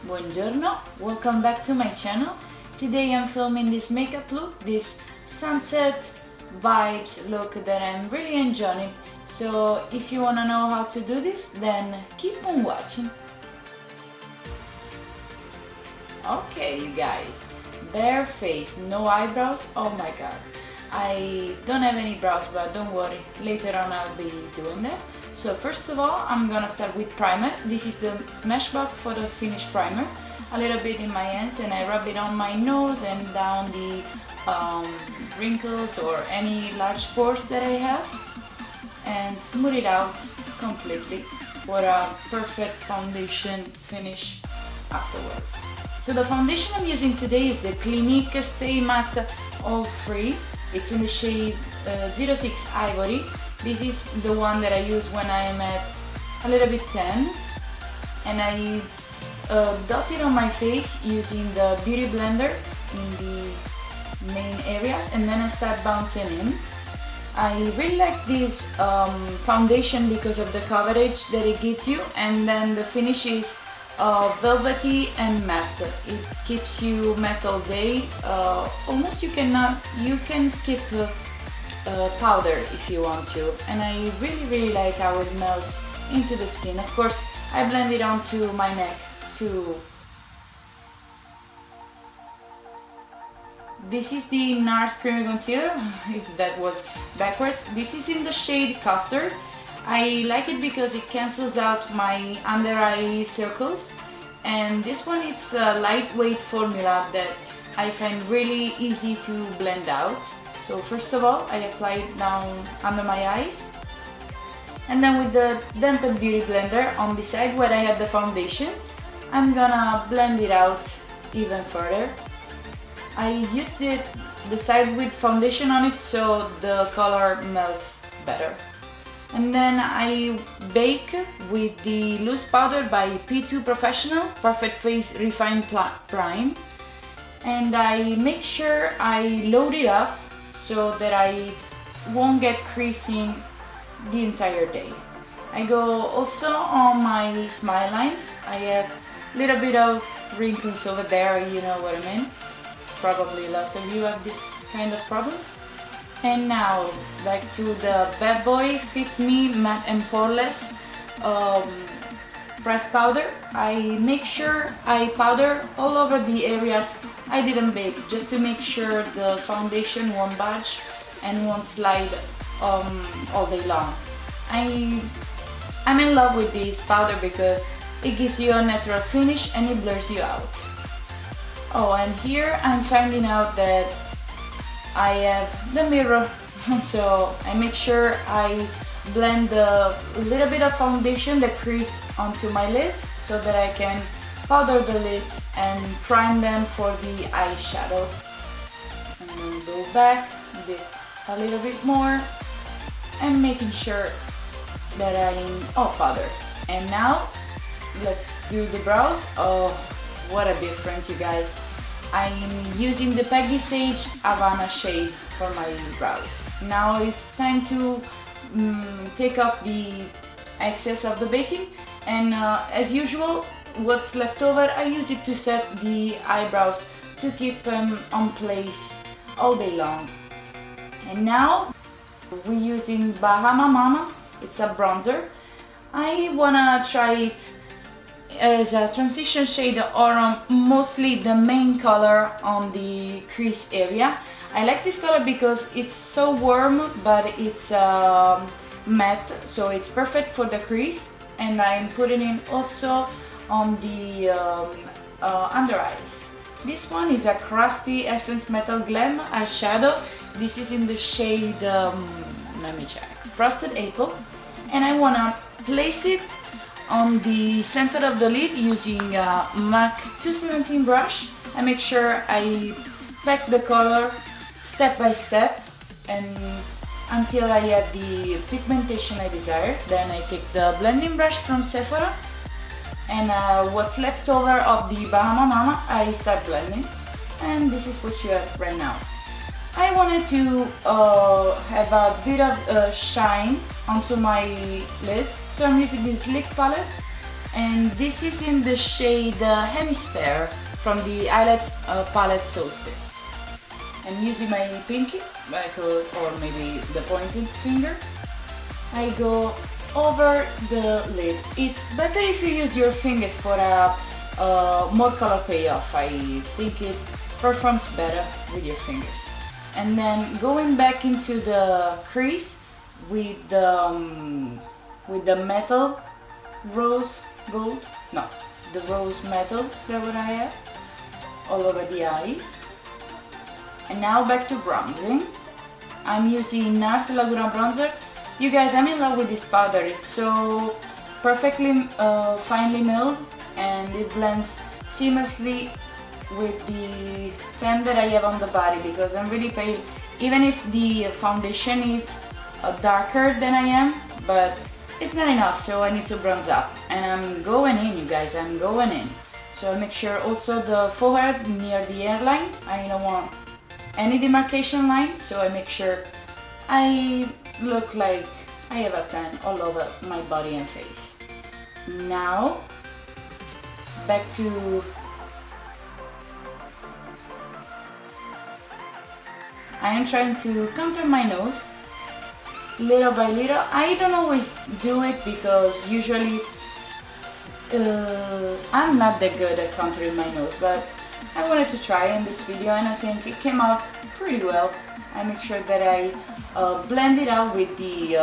Buongiorno, welcome back to my channel. Today I'm filming this makeup look, this sunset vibes look that I'm really enjoying. So if you wanna know how to do this, then keep on watching. Okay, you guys, bare face, no eyebrows. Oh my god, I don't have any brows, but don't worry, later on I'll be doing that. So first of all, I'm gonna start with primer. This is the Smashbox for the finish primer. A little bit in my hands, and I rub it on my nose and down the wrinkles or any large pores that I have, and smooth it out completely for a perfect foundation finish afterwards. So the foundation I'm using today is the Clinique Stay Matte All Free. It's in the shade 06 Ivory. This is the one that I use when I'm at a little bit tan, and I dot it on my face using the beauty blender in the main areas, and then I start bouncing in. I really like this foundation because of the coverage that it gives you, and then the finish is velvety and matte. It keeps you matte all day. Almost you can skip powder if you want to, and I really like how it melts into the skin. Of course, I blend it onto my neck too. This is the Nars creamy concealer, if that was backwards. This is in the shade Custard. I like it because it cancels out my under eye circles, and this one, it's a lightweight formula that I find really easy to blend out. So first of all, I apply it down under my eyes, and then with the dampened beauty blender on the side where I have the foundation, I'm gonna blend it out even further. I used the side with foundation on it so the color melts better. And then I bake with the loose powder by P2 Professional Perfect Face Fine+, and I make sure I load it up so that I won't get creasing the entire day. I go also on my smile lines. I have a little bit of wrinkles over there, you know what I mean. Probably lots of you have this kind of problem. And now back to the Bad Boy Fit Me Matte+Poreless pressed powder. I make sure I powder all over the areas I didn't bake, just to make sure the foundation won't budge and won't slide all day long. I'm in love with this powder because it gives you a natural finish and it blurs you out. Oh, and here I'm finding out that I have the mirror, so I make sure I blend a little bit of foundation that creased onto my lids so that I can powder the lids and prime them for the eyeshadow. And then go back a little bit more and making sure that I'm all powdered. And now let's do the brows. Oh, what a difference, you guys. I'm using the Peggy Sage Havana shade for my brows. Now it's time to take off the excess of the baking, and as usual, what's left over, I use it to set the eyebrows to keep them on place all day long. And now we're using Bahama Mama. It's a bronzer. I wanna try it as a transition shade or mostly the main color on the crease area. I like this color because it's so warm, but it's matte, so it's perfect for the crease, and I'm putting it also on the under eyes. This one is a Crusty Essence Metal Glam eyeshadow. This is in the shade, let me check, Frosted Apple, and I wanna place it on the center of the lid using a MAC 217 brush. I make sure I pack the color step by step and until I have the pigmentation I desire. Then I take the blending brush from Sephora, and what's left over of the Bahama Mama I start blending, and this is what you have right now. I wanted to have a bit of shine onto my lids, so I'm using this Lick palette, and this is in the shade Hemisphere from the eyelid palette Solstice. And using my pinky, or maybe the pointed finger, I go over the lid. It's better if you use your fingers for a more color payoff. I think it performs better with your fingers. And then going back into the crease with the metal rose gold, no, the rose metal that what I have all over the eyes. And now back to bronzing. I'm using Nars Laguna bronzer. You guys, I'm in love with this powder. It's so perfectly finely milled, and it blends seamlessly with the tan that I have on the body, because I'm really pale, even if the foundation is darker than I am, but it's not enough, so I need to bronze up. And I'm going in, you guys, I'm going in. So I make sure also the forehead near the hairline, I don't want any demarcation line, so I make sure I look like I have a tan all over my body and face. Now, back to I am trying to contour my nose little by little. I don't always do it because usually I'm not that good at contouring my nose, but I wanted to try in this video and I think it came out pretty well. I make sure that I blend it out with the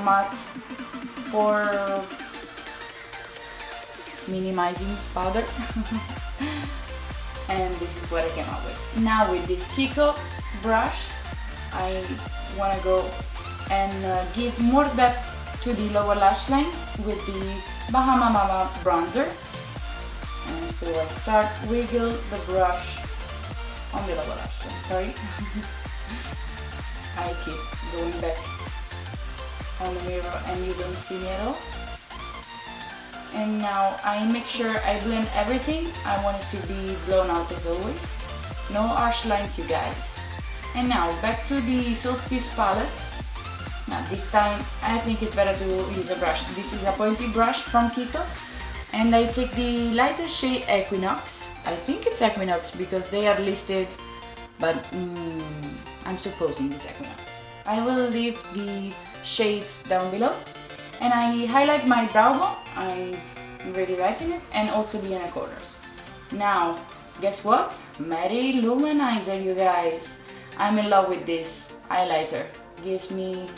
matte for minimizing powder. And this is what I came up with. Now with this Kiko brush, I want to go and give more depth to the lower lash line with the Bahama bronzer. And so I start wiggle the brush on the lower lash line, sorry. I keep going back on the mirror and you don't see me at all. And now I make sure I blend everything. I want it to be blown out as always. No harsh lines, you guys. And now back to the Solstice palette. Now this time I think it's better to use a brush. This is a pointy brush from Kiko. And I take the lighter shade Equinox. I think it's Equinox because they are listed, but I'm supposing it's Equinox. I will leave the shades down below. And I highlight my brow bone. I'm really liking it. And also the inner corners. Now, guess what? Matte LouManizer, you guys. I'm in love with this highlighter. Gives me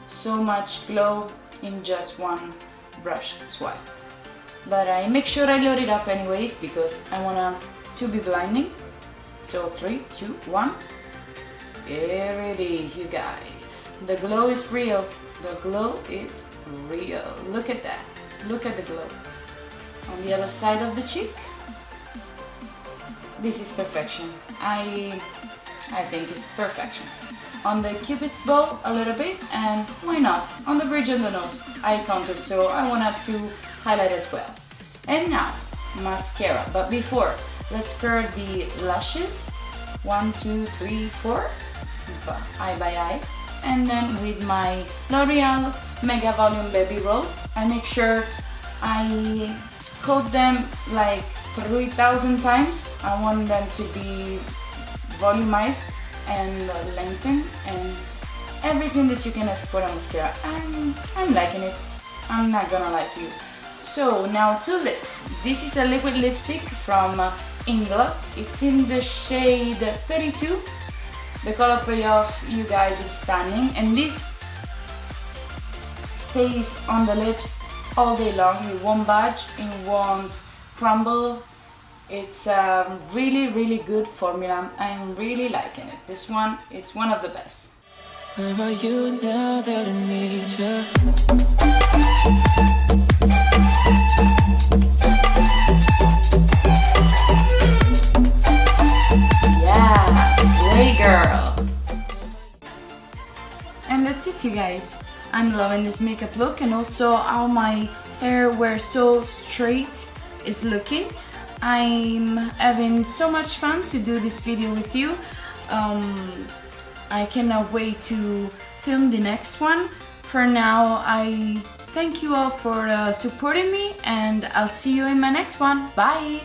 so much glow in just one brush swipe. But I make sure I load it up anyways because I want to be blinding. So 3, 2, 1. Here it is, you guys. The glow is real. The glow is real. Look at that. Look at the glow. On the other side of the cheek. This is perfection. I think it's perfection. On the cupid's bow a little bit, and why not? On the bridge of the nose, I contoured, so I wanted to highlight as well. And now, mascara. But before, let's curl the lashes. 1, 2, 3, 4. Eye by eye. And then with my L'Oreal Mega Volume Baby Roll, I make sure I coat them like 3,000 times. I want them to be volumized and lengthened and everything that you can ask for a mascara. I'm liking it. I'm not gonna lie to you. So now to lips. This is a liquid lipstick from Inglot. It's in the shade 32. The color payoff, you guys, is stunning, and this stays on the lips all day long. It won't budge, it won't crumble. It's a really, really good formula. I'm really liking it. This one, it's one of the best. Where are you now that I need you? Hey girl! And that's it, you guys. I'm loving this makeup look and also how my hair were so straight is looking. I'm having so much fun to do this video with you. I cannot wait to film the next one. For now, I Thank you all for supporting me, and I'll see you in my next one. Bye!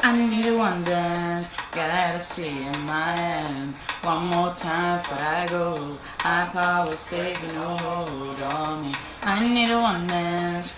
I need one dance, gotta see in my hand. One more time before I go, high power's taking a hold on me. I need one dance.